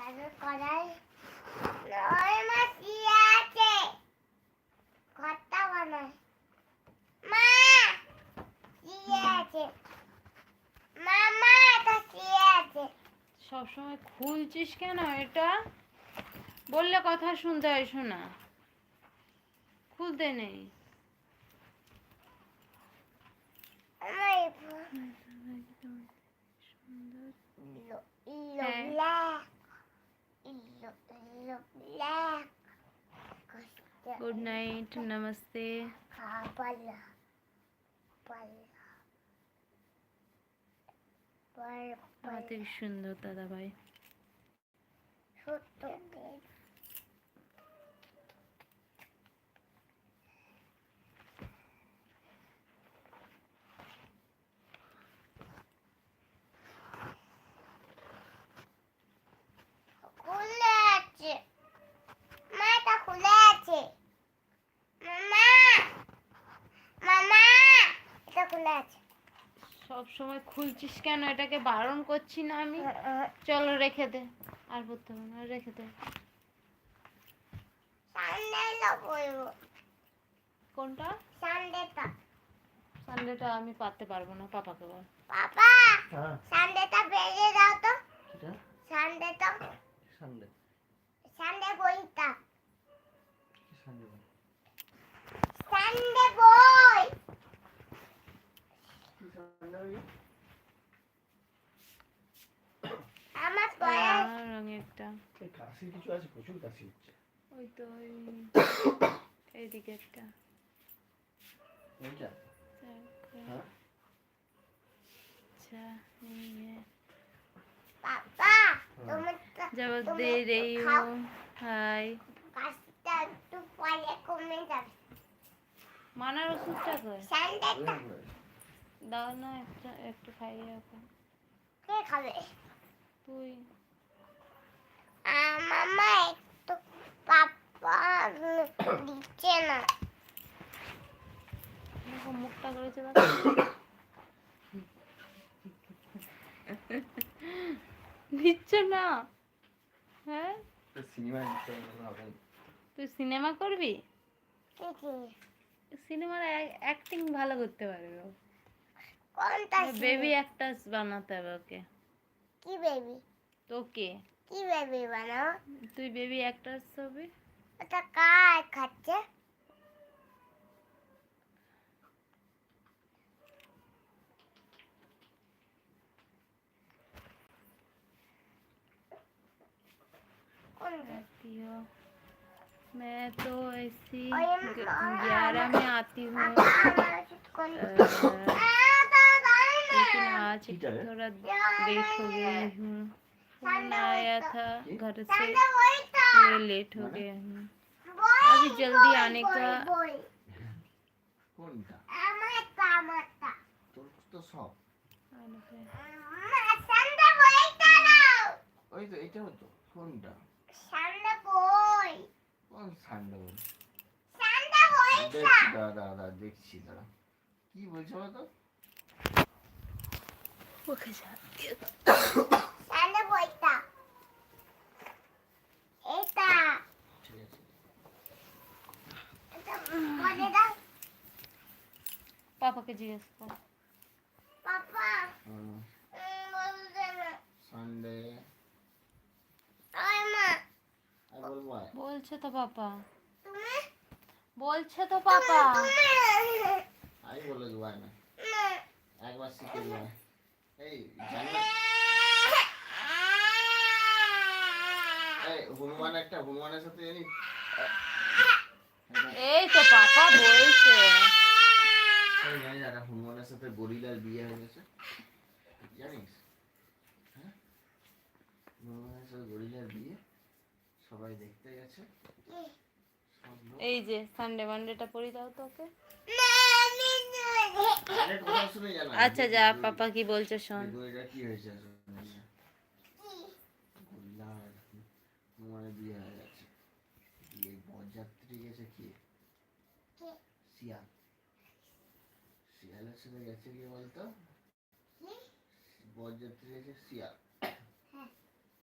দাদু কড়াই নয় মা কি আছে কথা বানায় মা কি আছে মামা এটা কি আছে সবসময় খুলছিস কেন এটা? বললে কথা শুনতে হয় শোনা, খুলতে নেই। Good night, namaste. হাতে কি সুন্দর দাদা ভাই। খুলে আছে মা এটা খুলে আছে মামা মামা এটা খুলে আছে সব সময় খুলছিস কেন? এটাকে বারণ করছি না আমি? চলো রেখে দে, আর পড়তে হবে না, রেখে দে। সানডেটা পরবো। কোনটা? সানডেটা। সানডেটা আমি পারতে পারবো না, পাপাকে বল। পাপা সানডেটা বেরিয়ে দাও তো। সানডেটা সানডে সানডে বইটা সানডে সানডে বই আমার পড়া রঙেরটা কাশি কিছু আছে, প্রচুর কাশি হচ্ছে। ওই তো ওই এইদিকেরটা। এইটা হ্যাঁ अच्छा नहीं है। পাপা তুমি जब दे रही हूँ हाय। কাশিটা একটু পরে কমে যাবে মানার ওষুধটা কই? সানডেটা দাও না, একটা একটু খাইয়ে রাখো। কে খাবে তুই। মামা একটু পাপা দিচ্ছে না দেখো মুখটা করেছে দিচ্ছ না? হ্যাঁ সিনেমা দিতে হবে। তুই সিনেমা করবি? কি সিনেমার অ্যাক্টিং ভালো করতে পারবে ও। কোনটা বেবি অ্যাক্ট্রেস বানাতে হবে ওকে। কি বেবি তোকে। কি বেবি বানাও তুই বেবি অ্যাক্ট্রেস হবি। এটা কার খাচ্ছে हो मैं तो ऐसी और ये 11 में आती हूँ, लेकिन आज थोड़ा लेट हो गई हूँ। फोन आया था घर से, इसलिए लेट हो गया हूँ। अभी जल्दी आने का। কোনটা? আমারটা আমারটা তোর তো সব সানডে বইটা দাও ওই তো এটাও তো। কোনটা? সানডে বই কোন সানডে বই? সানডে বইটা দেখছি দাদা দেখছি দাঁড়া কি বলছো বলো তো। ওকে যা সানডে বইটা এটা ঠিক আছে এটা পড়ে দাও পাপাকে জিজ্ঞেস কর। পাপা বলতে না সানডে ওই মা আমি বলবো বলছে তো পাপা, তুমি বলছে তো পাপা। আমি বলে দেবো না না একবার শিখে দেবো। এই জানো এই হনুমানের সাথে জানি এই তো পাপা বলছে। এই জানি দাদা হনুমানের সাথে গরিলার বিয়ে হয়ে গেছে জানিস? হ্যাঁ হনুমানের সাথে গরিলার বিয়ে সবাই দেখতে গেছে। সব লোক এই যে সানডে মানডেটা পড়ি দাও তো ওকে। আরে কথা শুনে জানা আচ্ছা যা, পাপা কি বলছে শোন। গরিলার কি হয়েছে গরিলা হনুমানের বিয়ে হয়ে গেছে। বিয়ে বরযাত্রী গেছে কি শিয়াল। শিয়ালের সাথে গেছে কি বলতো? বরযাত্রী গেছে শিয়াল।